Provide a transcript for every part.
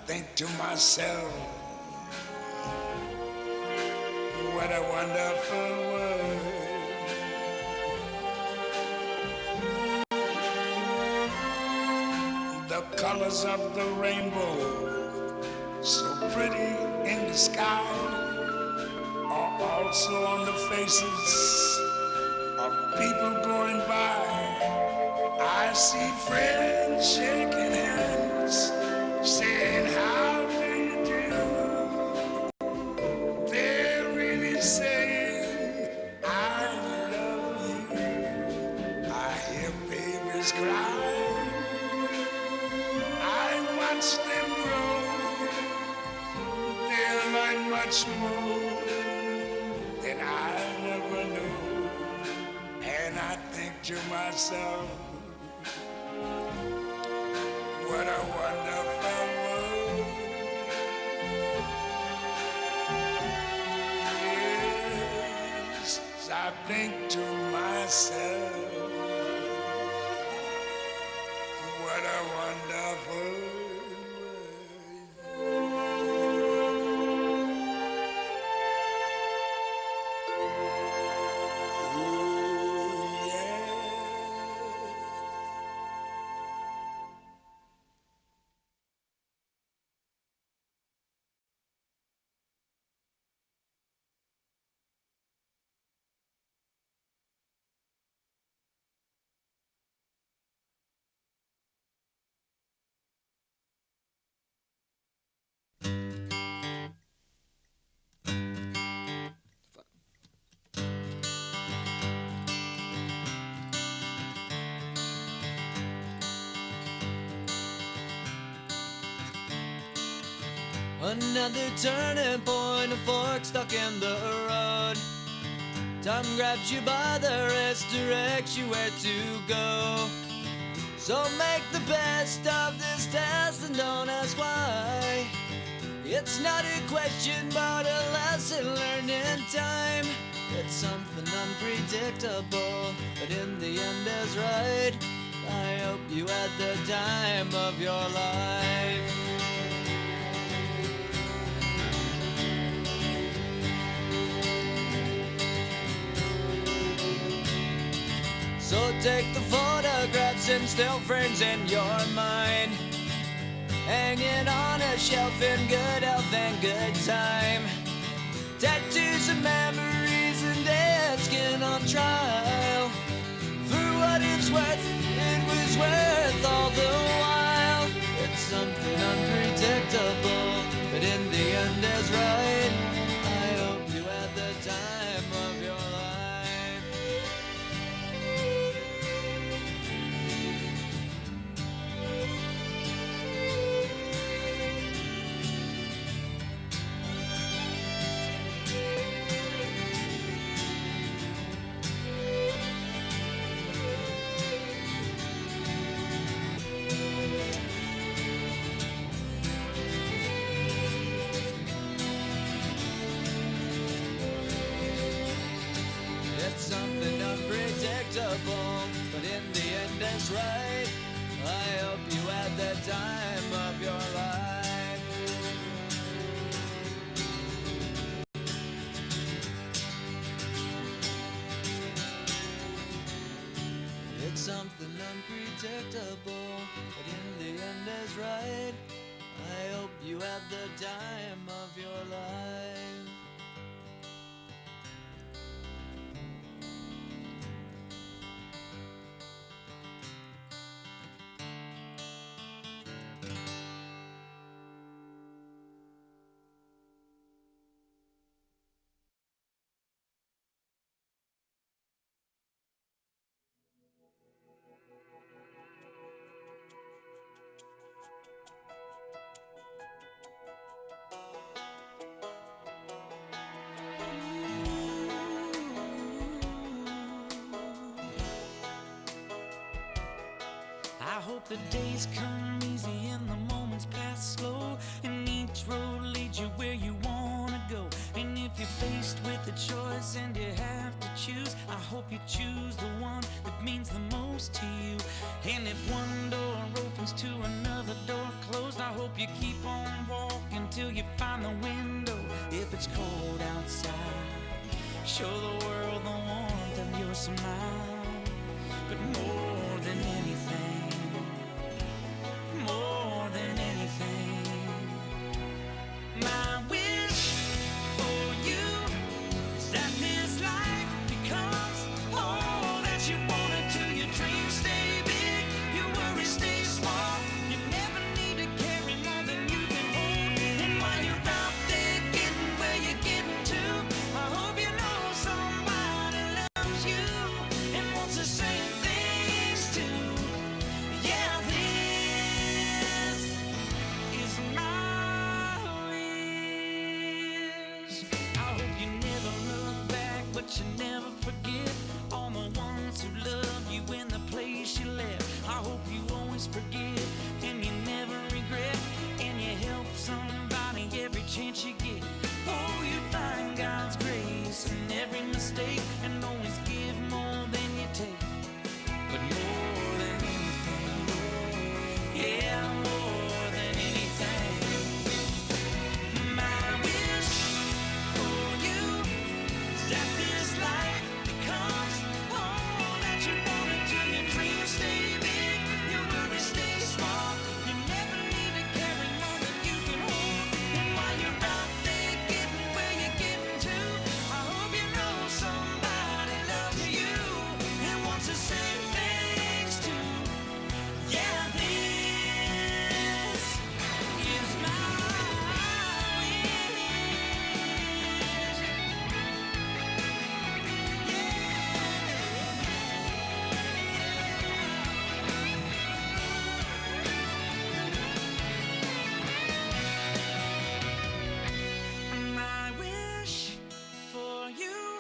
think to myself, what a wonderful world. The colors of the rainbow, so pretty in the sky, are also on the faces of people going by. I see friends shaking hands, saying, how do you do? They're really saying, I love you. I hear babies cry. I watch them grow. They'll learn much more than I never knew. And I think to myself, what a wonderful world. Yes, I think to myself, what a wonderful Another turning point, a fork stuck in the road. Time grabs you by the wrist, directs you where to go. So make the best of this test and don't ask why. It's not a question but a lesson learned in time. It's something unpredictable, but in the end is right. I hope you had the time of your life. So take the photographs and still frames in your mind, hanging on a shelf in good health and good time. Tattoos and memories and dead skin on trial. For what it's worth, it was worth all the while. It's something unpredictable, but in the end is right. I hope you had the time of your life. Something unpredictable, but in the end is right. I hope you had the time of your life. It's something unpredictable, but in the end is right. I hope you had the time of your life. I hope the days come easy and the moments pass slow, and each road leads you where you wanna go. And if you're faced with a choice and you have to choose, I hope you choose the one that means the most to you. And if one door opens to another door closed, I hope you keep on till you find the window if it's cold outside. Show the world the warmth of your smile. But more than anything, my wish for you is that this life becomes all that you want it to. Your dreams stay big, your worries stay small. You never need to carry more than you can hold. And while you're out there getting where you're getting to, I hope you know somebody loves you and wants the same things too. Yeah, this is my wish. I hope you never look back, but you never forget all the ones who love you in the place you left. I hope you always forgive and you never regret, and you help somebody every chance you get. Oh, you find God's grace in every mistake and always give more than you take. But more than anything, yeah, more than anything, my wish for you is that this life becomes all that you want it to. Your dreams stay big, your worries stay small. You never need to carry more than you can hold. And while you're out there getting where you're getting to, I hope you know somebody loves you and wants the same things too. Yeah, this is my wish. My wish for you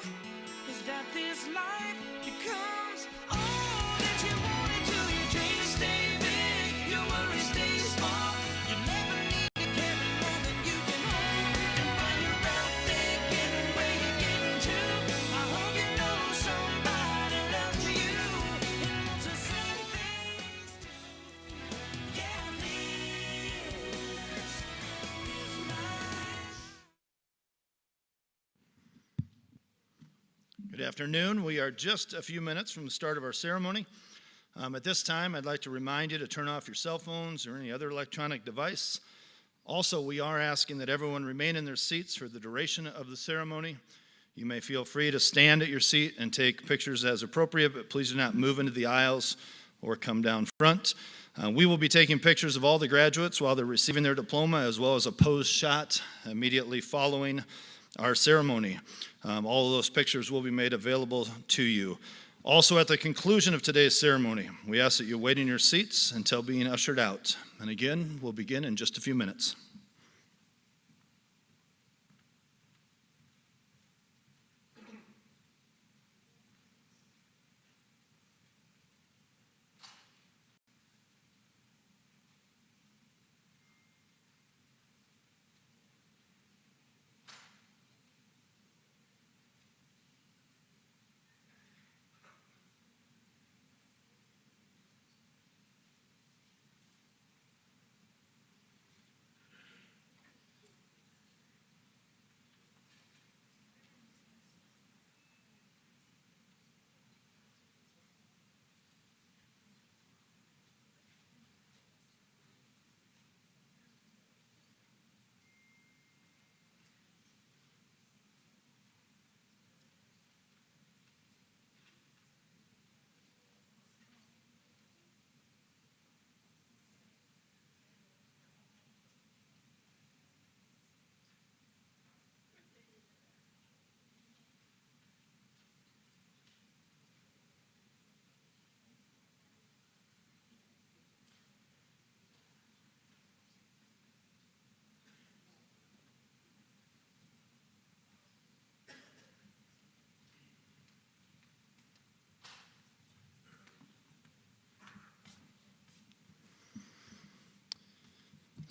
is that this life becomes all that you want it to. Your dreams stay big, your worries stay small. You never need to carry more than you can hold. And while you're out there getting where you're getting to, I hope you know somebody loves you and wants the same things too. Yeah, this is my. Good afternoon. We are just a few minutes from the start of our ceremony. At this time, I'd like to remind you to turn off your cell phones or any other electronic device. Also, we are asking that everyone remain in their seats for the duration of the ceremony. You may feel free to stand at your seat and take pictures as appropriate, but please do not move into the aisles or come down front. We will be taking pictures of all the graduates while they're receiving their diploma, as well as a posed shot immediately following our ceremony. All of those pictures will be made available to you. Also, at the conclusion of today's ceremony, we ask that you wait in your seats until being ushered out. And again, we'll begin in just a few minutes.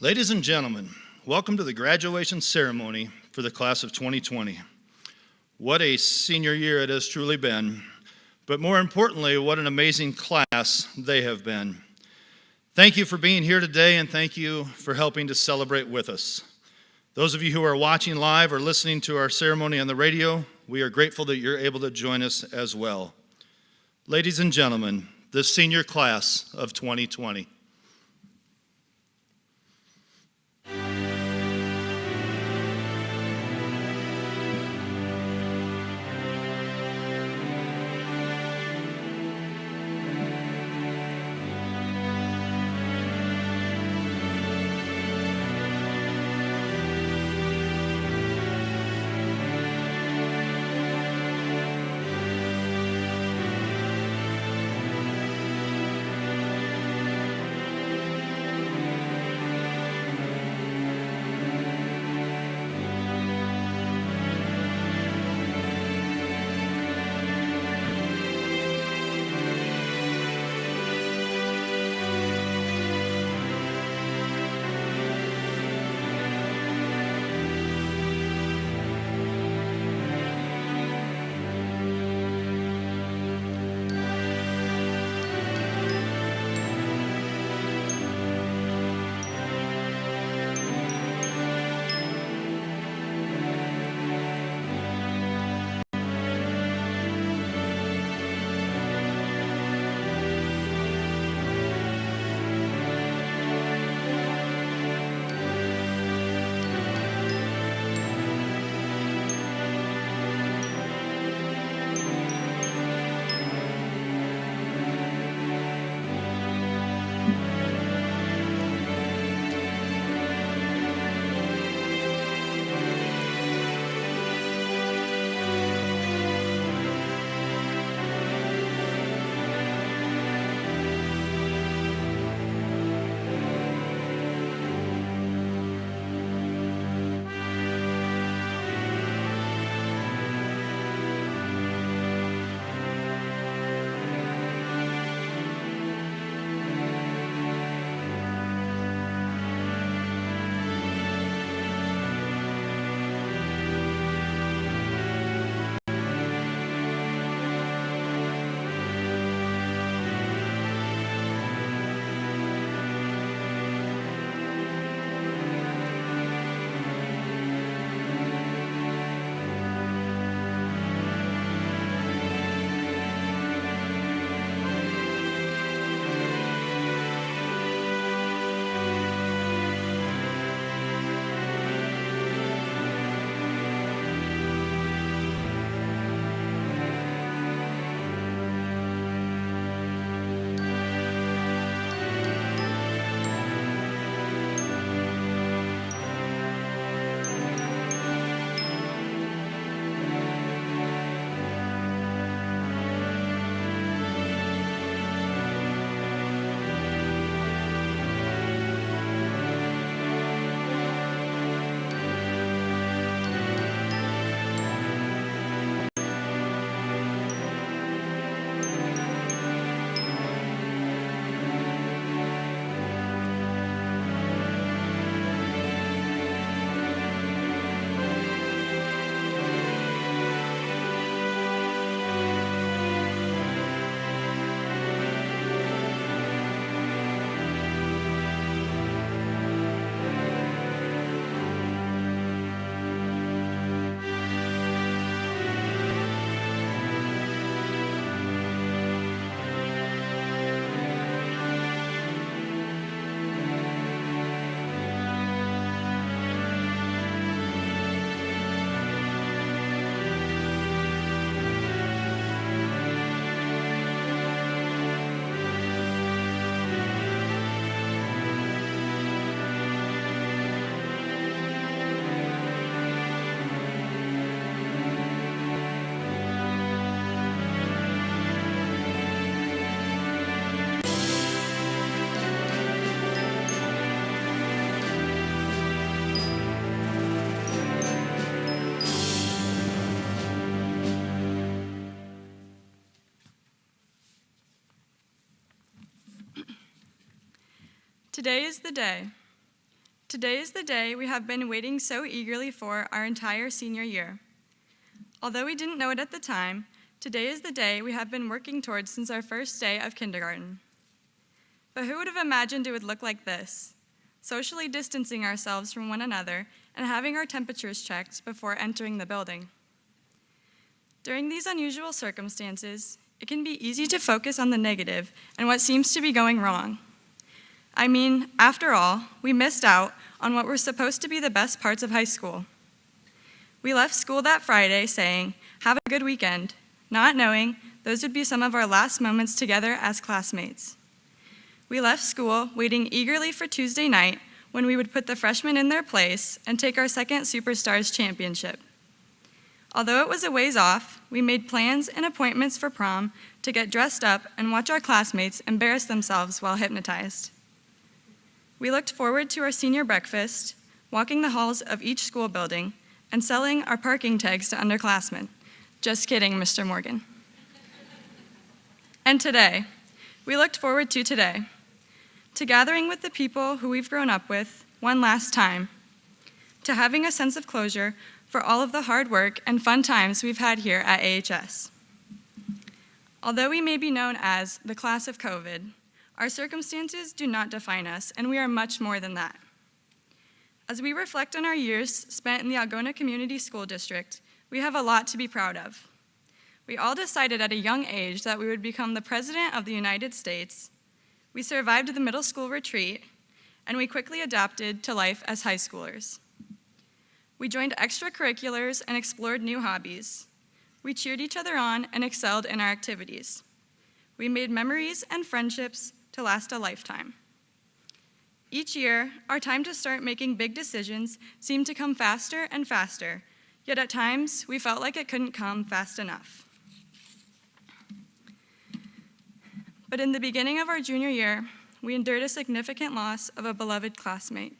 Ladies and gentlemen, welcome to the graduation ceremony for the class of 2020. What a senior year it has truly been, but more importantly, what an amazing class they have been. Thank you for being here today, and thank you for helping to celebrate with us. Those of you who are watching live or listening to our ceremony on the radio, we are grateful that you're able to join us as well. Ladies and gentlemen, the senior class of 2020. Today is the day. Today is the day we have been waiting so eagerly for our entire senior year. Although we didn't know it at the time, today is the day we have been working towards since our first day of kindergarten. But who would have imagined it would look like this? socially distancing ourselves from one another, and having our temperatures checked before entering the building. During these unusual circumstances, it can be easy to focus on the negative and what seems to be going wrong. I mean, after all, we missed out on what were supposed to be the best parts of high school. We left school that Friday saying, "Have a good weekend," not knowing those would be some of our last moments together as classmates. We left school waiting eagerly for Tuesday night when we would put the freshmen in their place and take our second Superstars championship. Although it was a ways off, we made plans and appointments for prom to get dressed up and watch our classmates embarrass themselves while hypnotized. We looked forward to our senior breakfast, walking the halls of each school building, and selling our parking tags to underclassmen. Just kidding, Mr. Morgan. And today, we looked forward to today, to gathering with the people who we've grown up with one last time, to having a sense of closure for all of the hard work and fun times we've had here at AHS. Although we may be known as the class of COVID, our circumstances do not define us, and we are much more than that. As we reflect on our years spent in the Algona Community School District, we have a lot to be proud of. We all decided at a young age that we would become the President of the United States. We survived the middle school retreat, and we quickly adapted to life as high schoolers. We joined extracurriculars and explored new hobbies. We cheered each other on and excelled in our activities. We made memories and friendships to last a lifetime. Each year, our time to start making big decisions seemed to come faster and faster, yet at times we felt like it couldn't come fast enough. But in the beginning of our junior year, we endured a significant loss of a beloved classmate.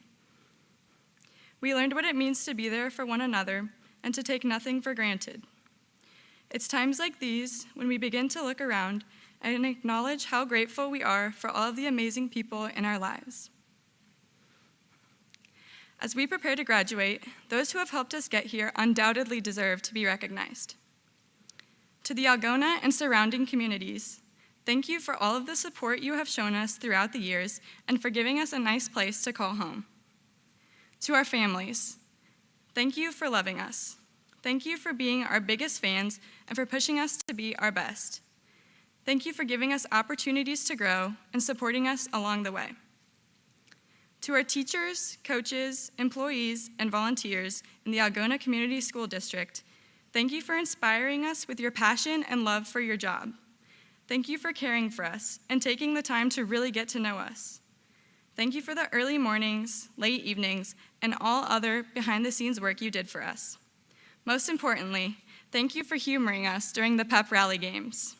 We learned what it means to be there for one another and to take nothing for granted. It's times like these when we begin to look around and acknowledge how grateful we are for all of the amazing people in our lives. As we prepare to graduate, those who have helped us get here undoubtedly deserve to be recognized. To the Algona and surrounding communities, thank you for all of the support you have shown us throughout the years and for giving us a nice place to call home. To our families, thank you for loving us. Thank you for being our biggest fans and for pushing us to be our best. Thank you for giving us opportunities to grow and supporting us along the way. To our teachers, coaches, employees, and volunteers in the Algona Community School District, thank you for inspiring us with your passion and love for your job. Thank you for caring for us and taking the time to really get to know us. Thank you for the early mornings, late evenings, and all other behind-the-scenes work you did for us. Most importantly, thank you for humoring us during the pep rally games.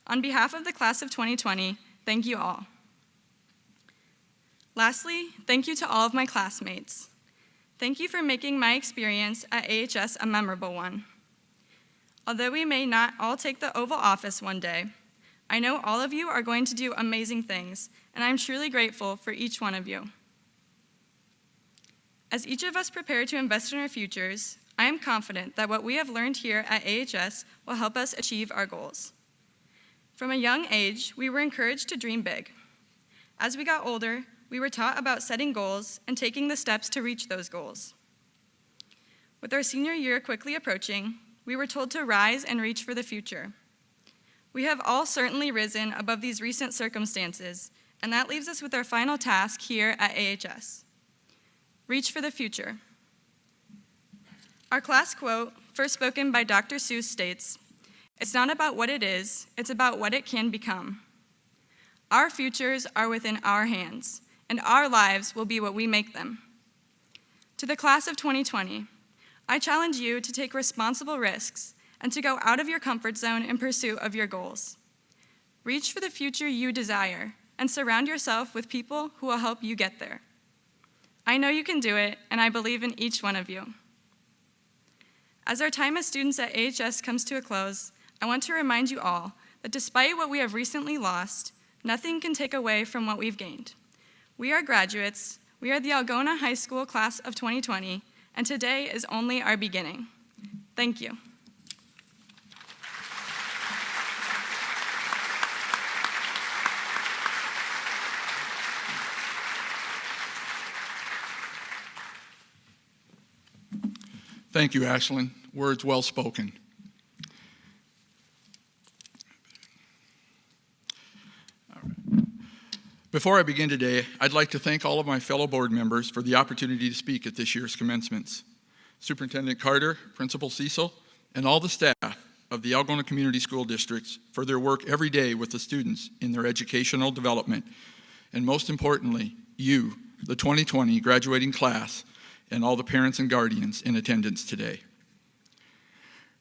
On behalf of the class of 2020, thank you all. Lastly, thank you to all of my classmates. Thank you for making my experience at AHS a memorable one. Although we may not all take the Oval Office one day, I know all of you are going to do amazing things, and I'm truly grateful for each one of you. As each of us prepare to invest in our futures, I am confident that what we have learned here at AHS will help us achieve our goals. From a young age, we were encouraged to dream big. As we got older, we were taught about setting goals and taking the steps to reach those goals. With our senior year quickly approaching, we were told to rise and reach for the future. We have all certainly risen above these recent circumstances, and that leaves us with our final task here at AHS. Reach for the future. Our class quote, first spoken by Dr. Seuss, states, "It's not about what it is, it's about what it can become." Our futures are within our hands, and our lives will be what we make them. To the class of 2020, I challenge you to take responsible risks and to go out of your comfort zone in pursuit of your goals. Reach for the future you desire and surround yourself with people who will help you get there. I know you can do it, and I believe in each one of you. As our time as students at AHS comes to a close, I want to remind you all that despite what we have recently lost, nothing can take away from what we've gained. We are graduates, we are the Algona High School class of 2020, and today is only our beginning. Thank you. Thank you, Ashlyn. Words well spoken. Before I begin today, I'd like to thank all of my fellow board members for the opportunity to speak at this year's commencements. Superintendent Carter, Principal Cecil, and all the staff of the Algona Community School Districts for their work every day with the students in their educational development, and most importantly, you, the 2020 graduating class, and all the parents and guardians in attendance today.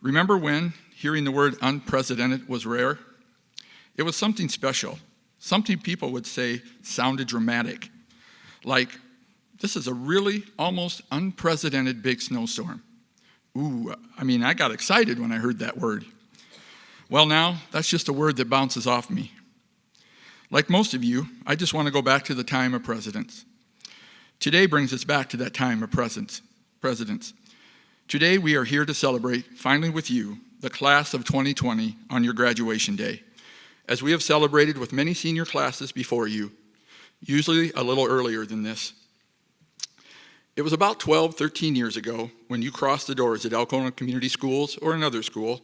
Remember when hearing the word unprecedented was rare? It was something special. Something people would say sounded dramatic, like, this is a really almost unprecedented big snowstorm. Ooh, I got excited when I heard that word. Well, now, that's just a word that bounces off me. Like most of you, I just want to go back to the time of presidents. Today brings us back to that time of presidents. Today, we are here to celebrate, finally with you, the class of 2020 on your graduation day, as we have celebrated with many senior classes before you, usually a little earlier than this. It was about 12, 13 years ago when you crossed the doors at Algona Community Schools or another school,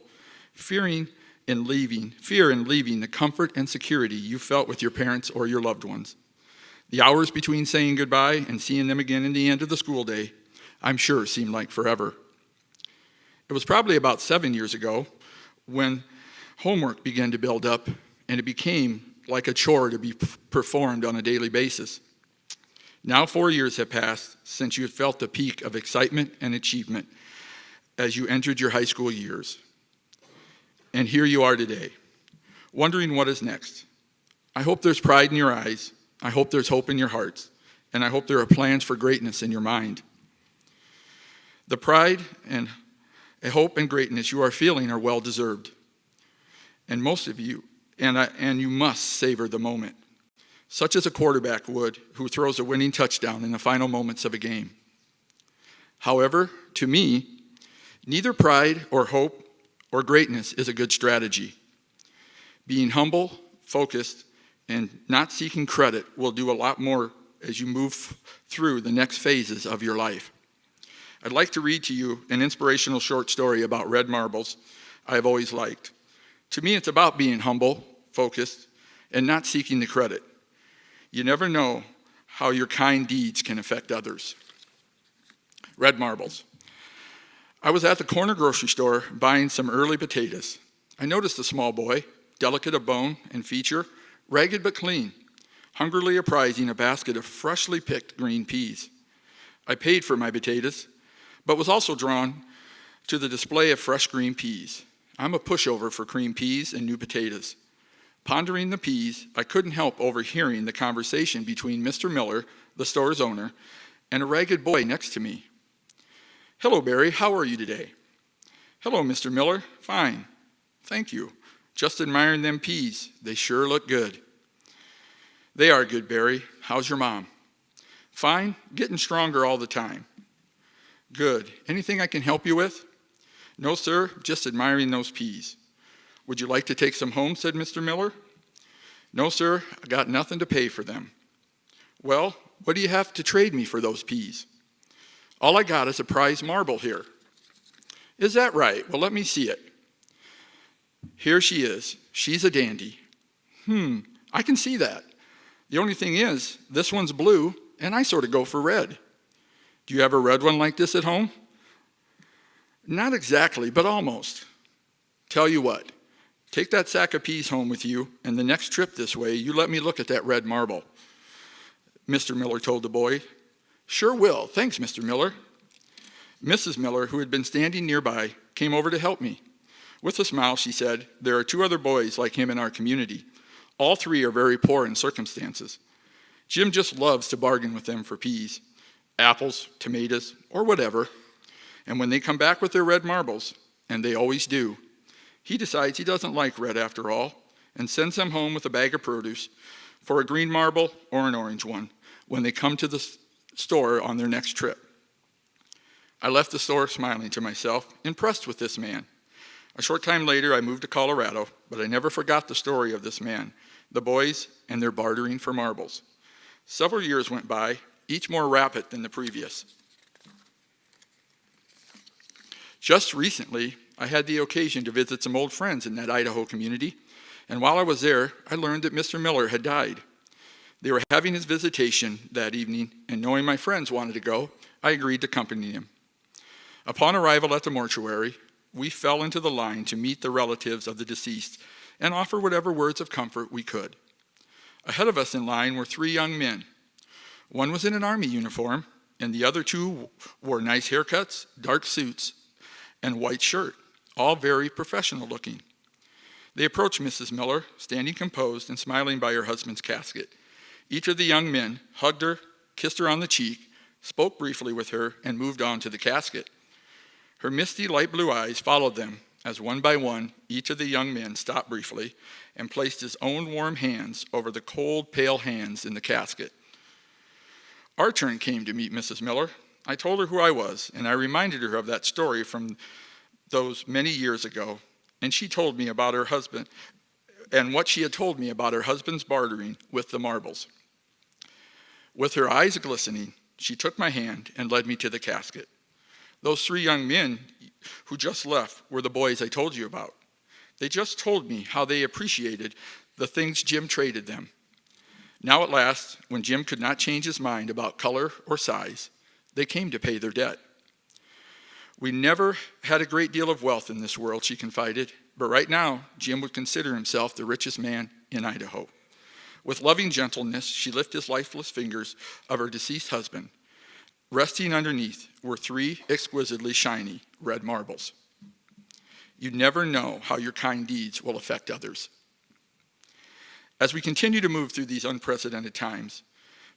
fear in leaving the comfort and security you felt with your parents or your loved ones. The hours between saying goodbye and seeing them again in the end of the school day, I'm sure, seemed like forever. It was probably about 7 years ago when homework began to build up and it became like a chore to be performed on a daily basis. Now 4 years have passed since you felt the peak of excitement and achievement as you entered your high school years. And here you are today, wondering what is next. I hope there's pride in your eyes, I hope there's hope in your hearts, and I hope there are plans for greatness in your mind. The pride and hope and greatness you are feeling are well deserved. And most of you, and you must savor the moment, such as a quarterback would who throws a winning touchdown in the final moments of a game. However, to me, neither pride or hope or greatness is a good strategy. Being humble, focused, and not seeking credit will do a lot more as you move through the next phases of your life. I'd like to read to you an inspirational short story about red marbles I have always liked. To me, it's about being humble, focused, and not seeking the credit. You never know how your kind deeds can affect others. Red marbles. I was at the corner grocery store buying some early potatoes. I noticed a small boy, delicate of bone and feature, ragged but clean, hungrily apprising a basket of freshly picked green peas. I paid for my potatoes, but was also drawn to the display of fresh green peas. I'm a pushover for cream peas and new potatoes. Pondering the peas, I couldn't help overhearing the conversation between Mr. Miller, the store's owner, and a ragged boy next to me. "Hello, Barry, how are you today?" "Hello, Mr. Miller, fine, thank you. Just admiring them peas, they sure look good." "They are good, Barry. How's your mom?" "Fine, getting stronger all the time." "Good. Anything I can help you with?" "No, sir, just admiring those peas." "Would you like to take some home?" said Mr. Miller. "No, sir, I got nothing to pay for them." "Well, what do you have to trade me for those peas?" "All I got is a prize marble here." "Is that right? Well, let me see it." "Here she is. She's a dandy." I can see that. The only thing is, this one's blue, and I sort of go for red." "Do you have a red one like this at home?" "Not exactly, but almost." "Tell you what, take that sack of peas home with you, and the next trip this way, you let me look at that red marble," Mr. Miller told the boy. "Sure will. Thanks, Mr. Miller." Mrs. Miller, who had been standing nearby, came over to help me. With a smile, she said, "There are 2 other boys like him in our community. All 3 are very poor in circumstances. Jim just loves to bargain with them for peas, apples, tomatoes, or whatever. And when they come back with their red marbles, and they always do, he decides he doesn't like red after all, and sends them home with a bag of produce for a green marble or an orange one when they come to the store on their next trip." I left the store smiling to myself, impressed with this man. A short time later, I moved to Colorado, but I never forgot the story of this man, the boys, and their bartering for marbles. Several years went by, each more rapid than the previous. Just recently, I had the occasion to visit some old friends in that Idaho community, and while I was there, I learned that Mr. Miller had died. They were having his visitation that evening, and knowing my friends wanted to go, I agreed to accompany them. Upon arrival at the mortuary, we fell into the line to meet the relatives of the deceased and offer whatever words of comfort we could. Ahead of us in line were 3 young men. One was in an Army uniform, and the other 2 wore nice haircuts, dark suits, and white shirt, all very professional looking. They approached Mrs. Miller, standing composed and smiling by her husband's casket. Each of the young men hugged her, kissed her on the cheek, spoke briefly with her, and moved on to the casket. Her misty light blue eyes followed them as one by one, each of the young men stopped briefly and placed his own warm hands over the cold, pale hands in the casket. Our turn came to meet Mrs. Miller. I told her who I was, and I reminded her of that story from those many years ago, and she told me about her husband and what she had told me about her husband's bartering with the marbles. With her eyes glistening, she took my hand and led me to the casket. Those 3 young men who just left were the boys I told you about. They just told me how they appreciated the things Jim traded them. Now at last, when Jim could not change his mind about color or size, they came to pay their debt. We never had a great deal of wealth in this world, she confided, but right now, Jim would consider himself the richest man in Idaho. With loving gentleness, she lifted his lifeless fingers of her deceased husband. Resting underneath were 3 exquisitely shiny red marbles. You never know how your kind deeds will affect others. As we continue to move through these unprecedented times,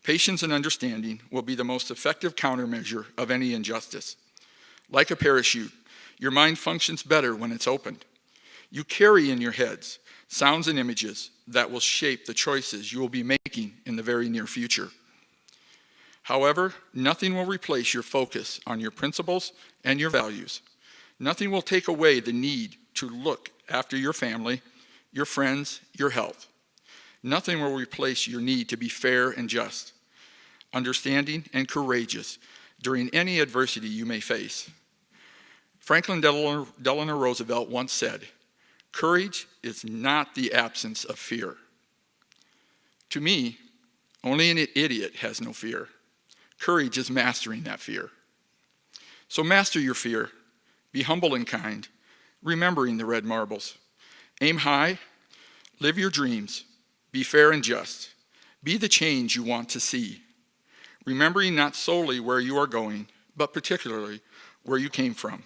patience and understanding will be the most effective countermeasure of any injustice. Like a parachute, your mind functions better when it's opened. You carry in your heads sounds and images that will shape the choices you will be making in the very near future. However, nothing will replace your focus on your principles and your values. Nothing will take away the need to look after your family, your friends, your health. Nothing will replace your need to be fair and just, understanding and courageous during any adversity you may face. Franklin Delano Roosevelt once said, "Courage is not the absence of fear." To me, only an idiot has no fear. Courage is mastering that fear. So master your fear. Be humble and kind, remembering the red marbles. Aim high, live your dreams, be fair and just. Be the change you want to see, remembering not solely where you are going, but particularly where you came from.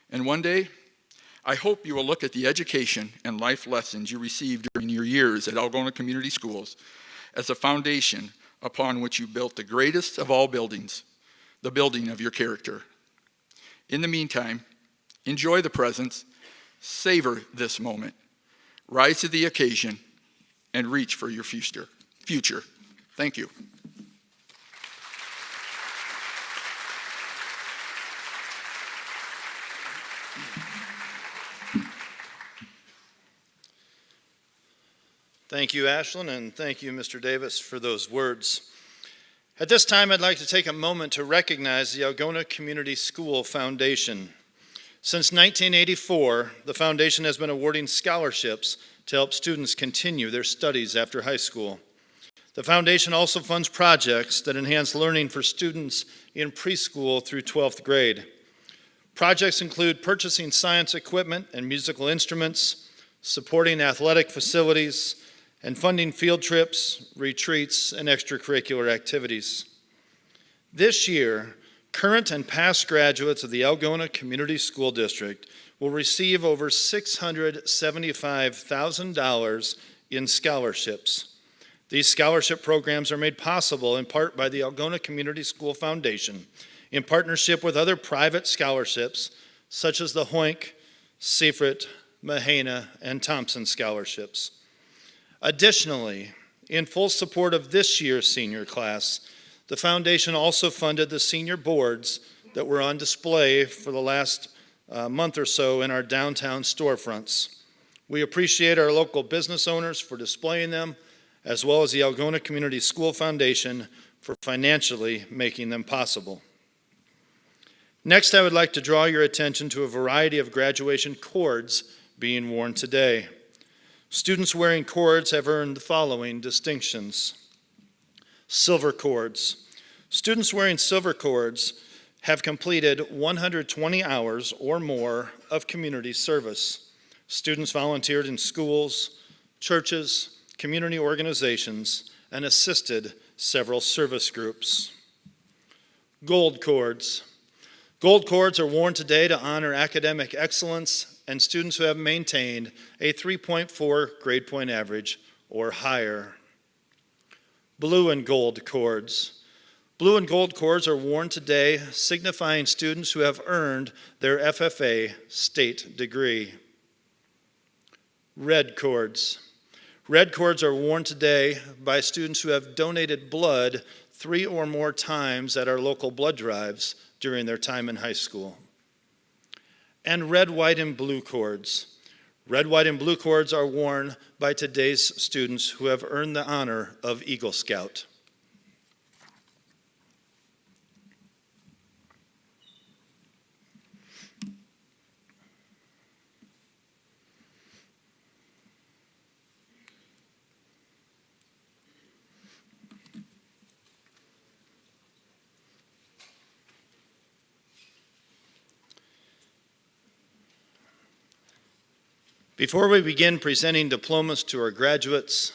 And one day, I hope you will look at the education and life lessons you received during your years at Algona Community Schools as a foundation upon which you built the greatest of all buildings, the building of your character. In the meantime, enjoy the presence, savor this moment, rise to the occasion, and reach for your future. Thank you. Thank you, Ashlyn, and thank you, Mr. Davis, for those words. At this time, I'd like to take a moment to recognize the Algona Community School Foundation. Since 1984, the foundation has been awarding scholarships to help students continue their studies after high school. The foundation also funds projects that enhance learning for students in preschool through 12th grade. Projects include purchasing science equipment and musical instruments, supporting athletic facilities, and funding field trips, retreats, and extracurricular activities. This year, current and past graduates of the Algona Community School District will receive over $675,000 in scholarships. These scholarship programs are made possible in part by the Algona Community School Foundation in partnership with other private scholarships such as the Hoink, Seifert, Mahana, and Thompson scholarships. Additionally, in full support of this year's senior class, the foundation also funded the senior boards that were on display for the last month or so in our downtown storefronts. We appreciate our local business owners for displaying them, as well as the Algona Community School Foundation for financially making them possible. Next, I would like to draw your attention to a variety of graduation cords being worn today. Students wearing cords have earned the following distinctions. Silver cords. Students wearing silver cords have completed 120 hours or more of community service. Students volunteered in schools, churches, community organizations, and assisted several service groups. Gold cords. Gold cords are worn today to honor academic excellence and students who have maintained a 3.4 grade point average or higher. Blue and gold cords. Blue and gold cords are worn today, signifying students who have earned their FFA state degree. Red cords. Red cords are worn today by students who have donated blood 3 or more times at our local blood drives during their time in high school. And red, white, and blue cords. Red, white, and blue cords are worn by today's students who have earned the honor of Eagle Scout. Before we begin presenting diplomas to our graduates,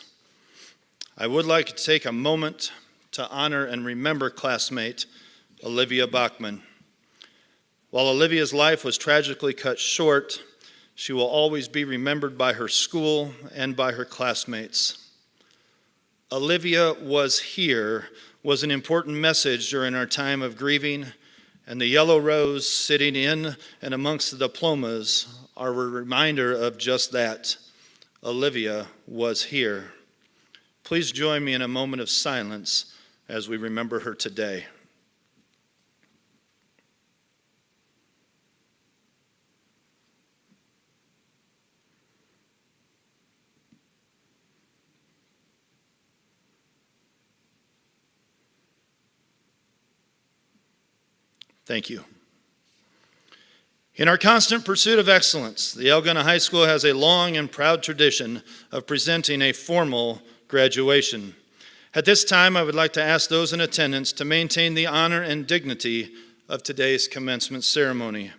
I would like to take a moment to honor and remember classmate Olivia Bachman. While Olivia's life was tragically cut short, she will always be remembered by her school and by her classmates. Olivia was here was an important message during our time of grieving, and the yellow rose sitting in and amongst the diplomas are a reminder of just that. Olivia was here. Please join me in a moment of silence as we remember her today. Thank you. In our constant pursuit of excellence, the Algona High School has a long and proud tradition of presenting a formal graduation. At this time, I would like to ask those in attendance to maintain the honor and dignity of today's commencement ceremony.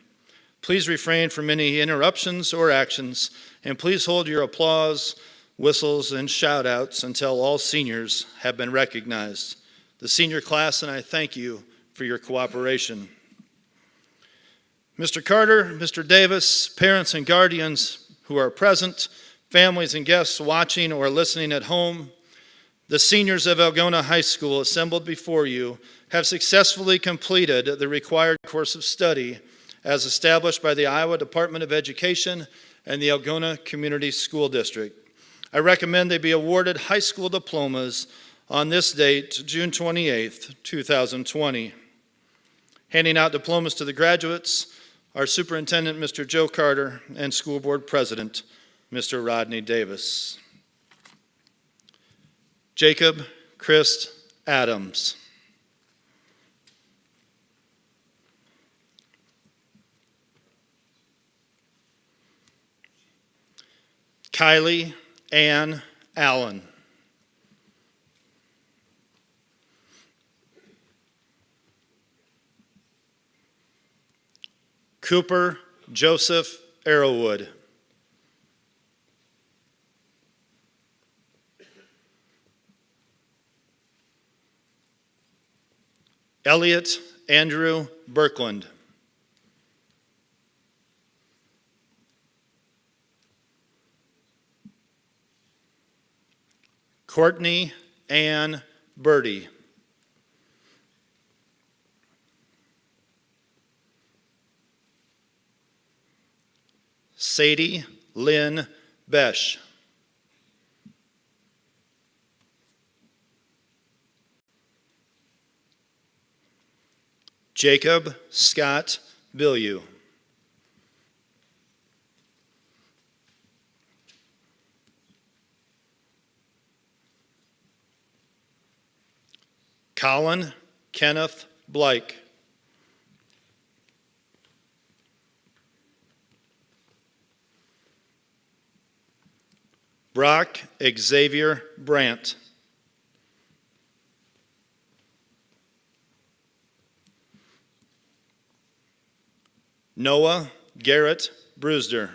Please refrain from any interruptions or actions, and please hold your applause, whistles, and shout-outs until all seniors have been recognized. The senior class and I thank you for your cooperation. Mr. Carter, Mr. Davis, parents and guardians who are present, families and guests watching or listening at home, the seniors of Algona High School assembled before you have successfully completed the required course of study as established by the Iowa Department of Education and the Algona Community School District. I recommend they be awarded high school diplomas on this date, June 28th, 2020. Handing out diplomas to the graduates, our Superintendent, Mr. Joe Carter, and School Board President, Mr. Rodney Davis. Jacob Christ Adams. Kylie Ann Allen. Cooper Joseph Arrowwood. Elliot Andrew Birkland. Courtney Ann Birdie. Sadie Lynn Besh. Jacob Scott Billieu. Colin Kenneth Blake. Brock Xavier Brandt. Noah Garrett Brewster.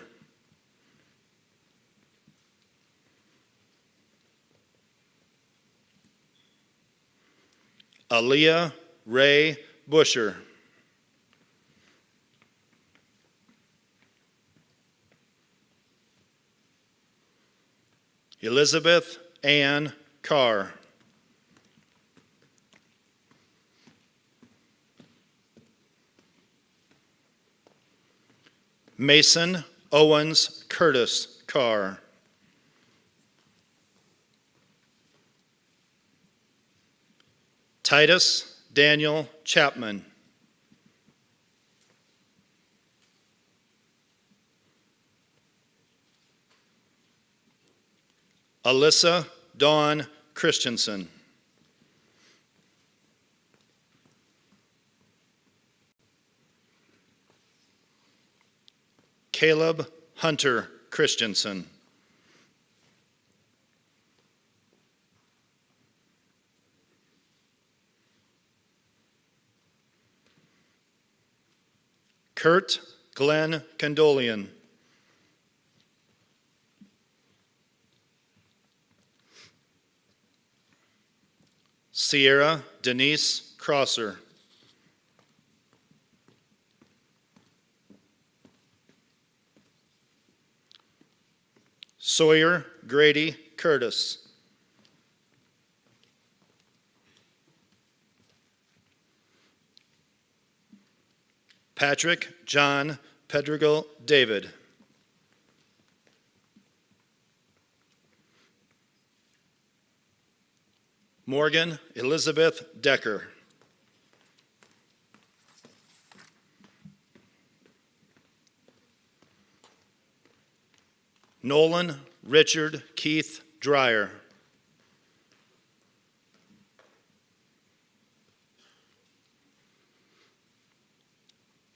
Aaliyah Ray Busher. Elizabeth Ann Carr. Mason Owens Curtis Carr. Titus Daniel Chapman. Alyssa Dawn Christensen. Caleb Hunter Christensen. Kurt Glenn Condolian. Sierra Denise Crosser. Sawyer Grady Curtis. Patrick John Pedregal David. Morgan Elizabeth Decker. Nolan Richard Keith Dreyer.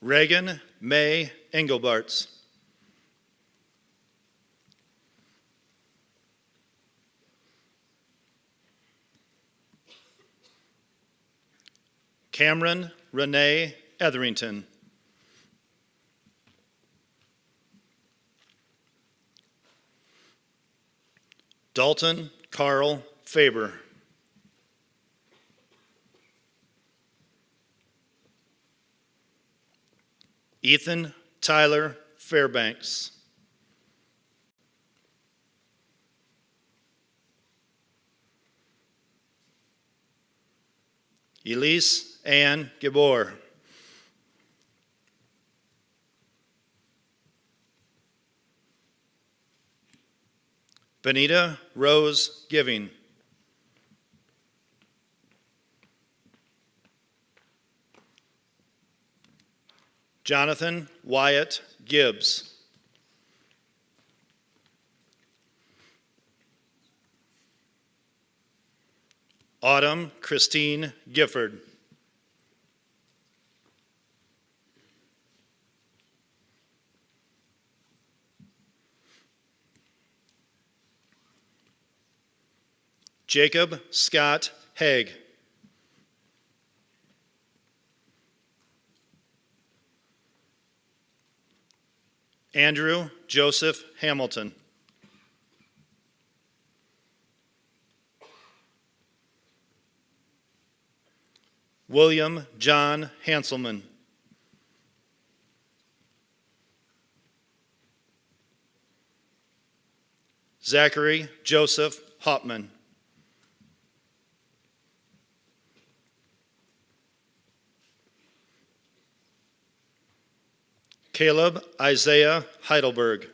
Reagan May Engelbarts. Cameron Renee Etherington. Dalton Carl Faber. Ethan Tyler Fairbanks. Elise Ann Gabor. Benita Rose Giving. Jonathan Wyatt Gibbs. Autumn Christine Gifford. Jacob Scott Haig. Andrew Joseph Hamilton. William John Hanselman. Zachary Joseph Hopman. Caleb Isaiah Heidelberg.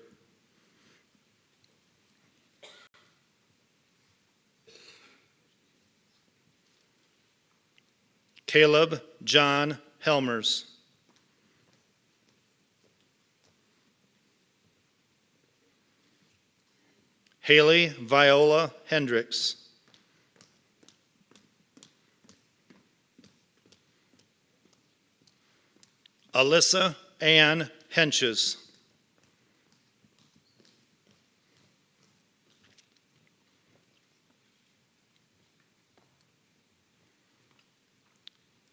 Caleb John Helmers. Haley Viola Hendricks. Alyssa Ann Henches.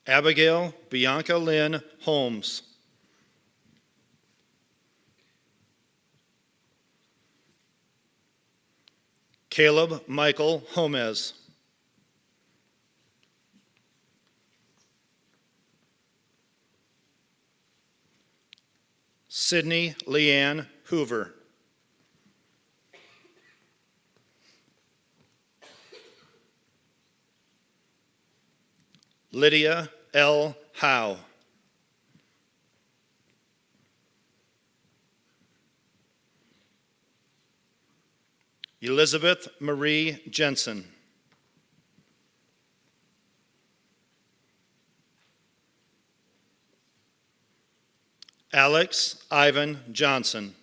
Abigail Bianca Lynn Holmes. Caleb Michael Homez. Sydney Leanne Hoover. Lydia L. Howe. Elizabeth Marie Jensen. Alex Ivan Johnson.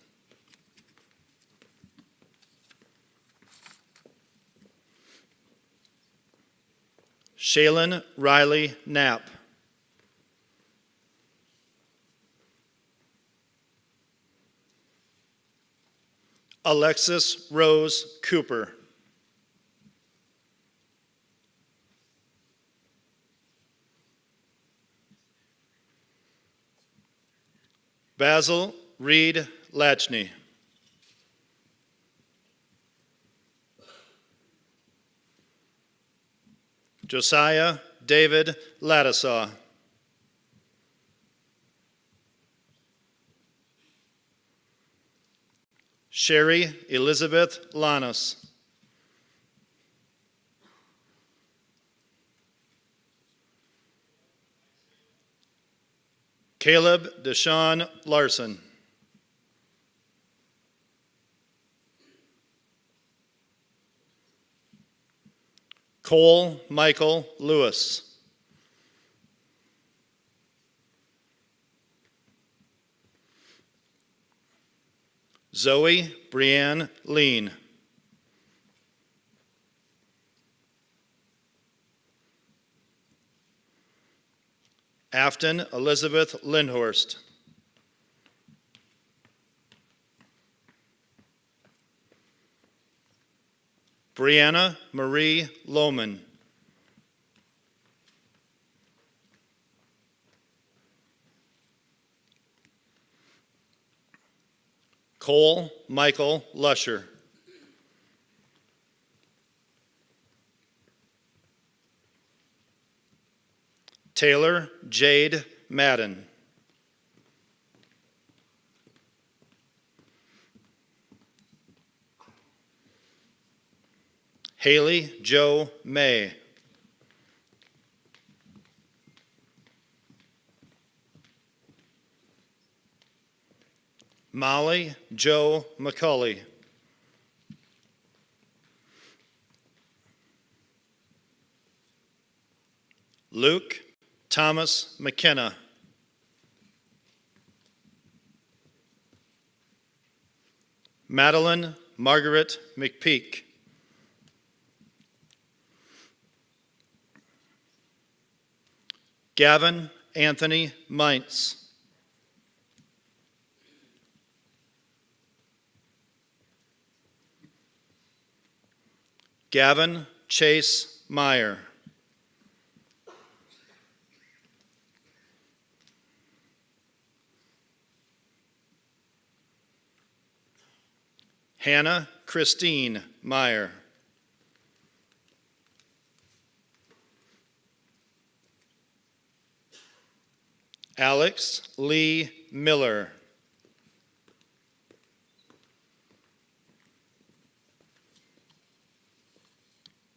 Shaylin Riley Knapp. Alexis Rose Cooper. Basil Reed Latchney. Josiah David Ladisaw. Sherry Elizabeth Lanus. Caleb Deshaun Larson. Cole Michael Lewis. Zoe Brianne Lean. Afton Elizabeth Lindhorst. Brianna Marie Lohman. Cole Michael Lusher. Taylor Jade Madden. Haley Joe May. Molly Joe McCulley. Luke Thomas McKenna. Madeline Margaret McPeak. Gavin Anthony Mintz. Gavin Chase Meyer. Hannah Christine Meyer. Alex Lee Miller.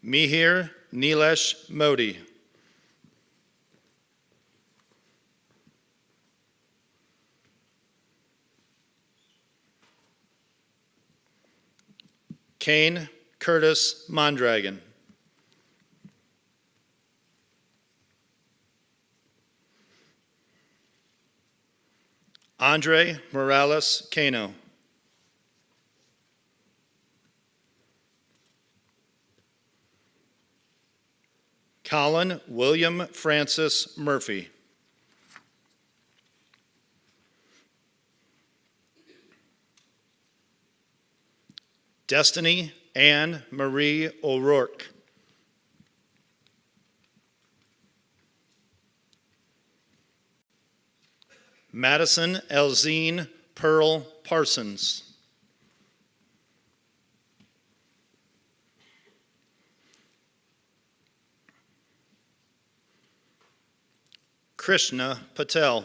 Mihir Nilesh Modi. Kane Curtis Mondragon. Andre Morales Cano. Colin William Francis Murphy. Destiny Anne Marie O'Rourke. Madison Elzine Pearl Parsons. Krishna Patel.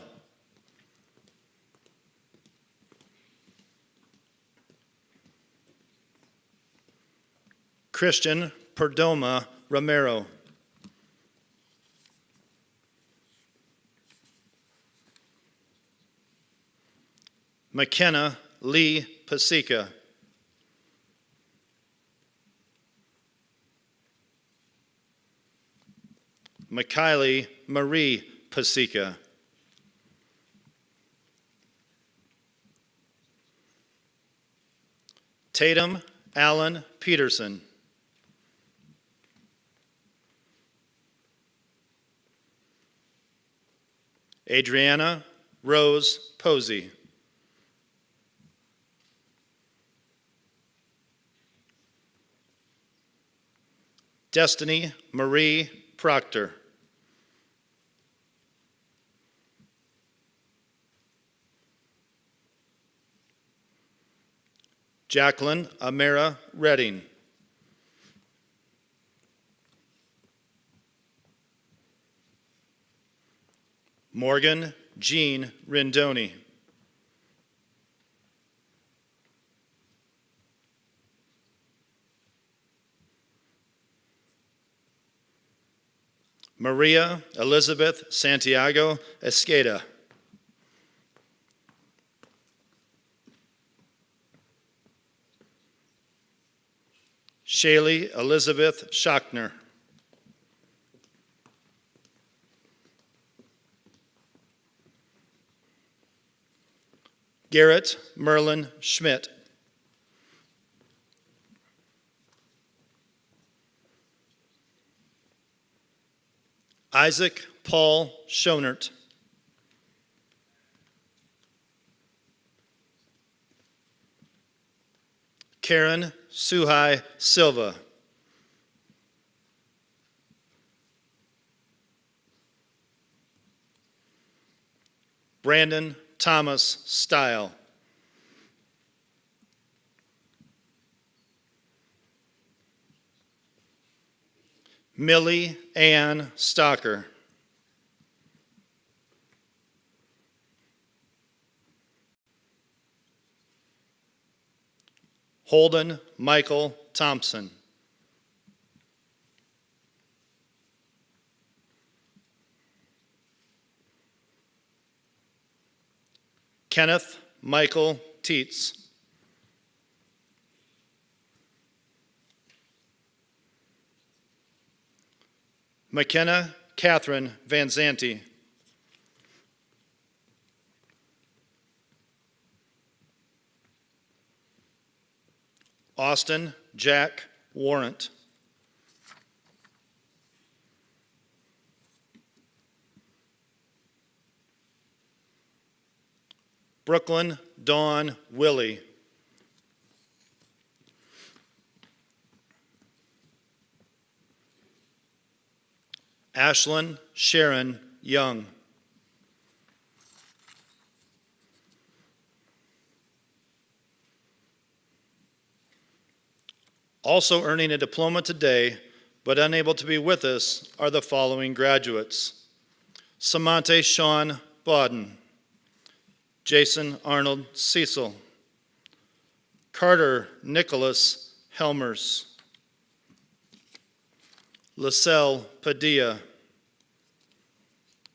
Christian Perdomo Romero. McKenna Lee Pasica. McKiley Marie Pasica. Tatum Allen Peterson. Adriana Rose Posey. Destiny Marie Proctor. Jacqueline Amara Redding. Morgan Jean Rindoni. Maria Elizabeth Santiago Esqueda. Shaylee Elizabeth Schachner. Garrett Merlin Schmidt. Isaac Paul Schonert. Karen Suhai Silva. Brandon Thomas Stile. Millie Ann Stocker. Holden Michael Thompson. Kenneth Michael Tietz. McKenna Catherine Van Zanti. Austin Jack Warrant. Brooklyn Dawn Willie. Ashlyn Sharon Young. Also earning a diploma today, but unable to be with us, are the following graduates: Samante Sean Bodden, Jason Arnold Cecil, Carter Nicholas Helmers, Lacelle Padilla,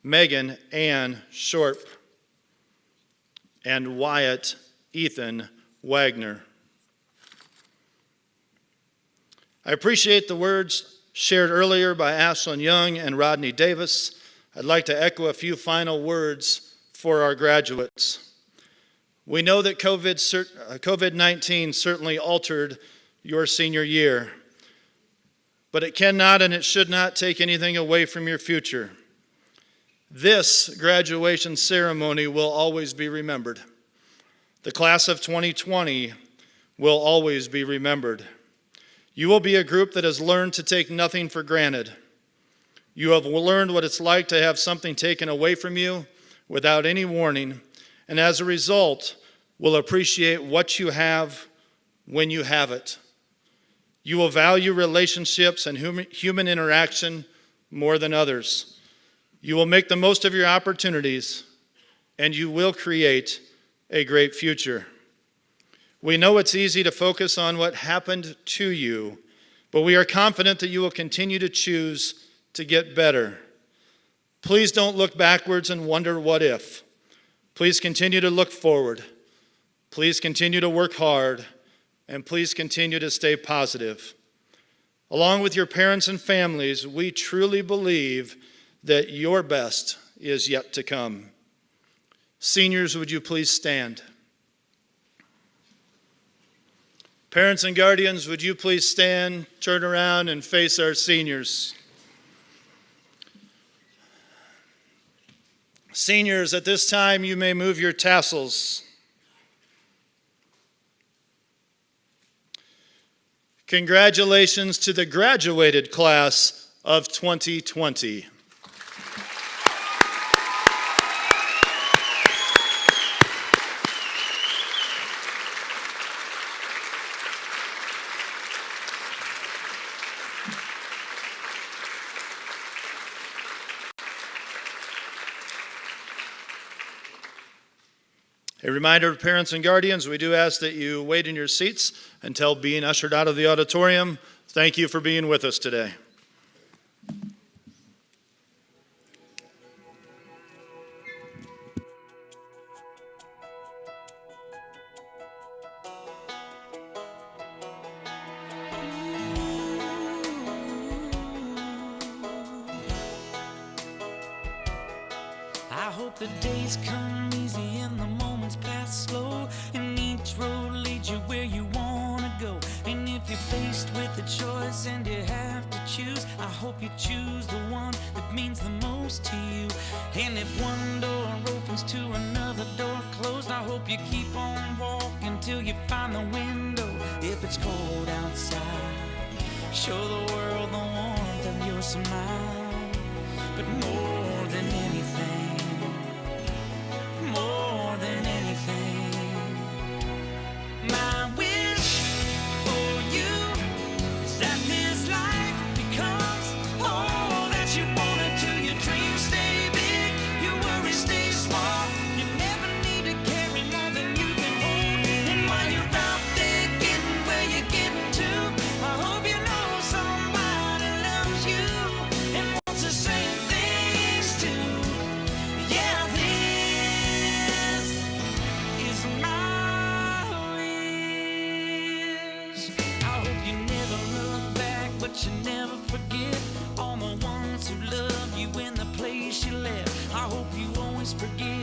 Megan Ann Shorp, and Wyatt Ethan Wagner. I appreciate the words shared earlier by Ashlyn Young and Rodney Davis. I'd like to echo a few final words for our graduates. We know that COVID-19 certainly altered your senior year, but it cannot and it should not take anything away from your future. This graduation ceremony will always be remembered. The class of 2020 will always be remembered. You will be a group that has learned to take nothing for granted. You have learned what it's like to have something taken away from you without any warning, and as a result, will appreciate what you have when you have it. You will value relationships and human interaction more than others. You will make the most of your opportunities, and you will create a great future. We know it's easy to focus on what happened to you, but we are confident that you will continue to choose to get better. Please don't look backwards and wonder what if. Please continue to look forward. Please continue to work hard, and please continue to stay positive. Along with your parents and families, we truly believe that your best is yet to come. Seniors, would you please stand? Parents and guardians, would you please stand, turn around, and face our seniors? Seniors, at this time, you may move your tassels. Congratulations to the graduated class of 2020. A reminder to parents and guardians, we do ask that you wait in your seats until being ushered out of the auditorium. Thank you for being with us today. I hope the days come easy and the moments pass slow, and each road leads you where you wanna go. And if you're faced with a choice and you have to choose, I hope you choose the one that means the most to you. And if one door opens to another door closed, I hope you keep on walking till you find the window. If it's cold outside, show the world the warmth of your smile. But more than anything, more than anything, my wish for you is that this life becomes all that you wanna do. Your dreams stay big, your worries stay small. You never need to carry more than you can hold. And while you're out there getting where you're getting to, I hope you know somebody loves you and wants the same things too. Yeah, this is my wish. I hope you never look back, but you never forget all the ones who loved you in the place you left. I hope you always forgive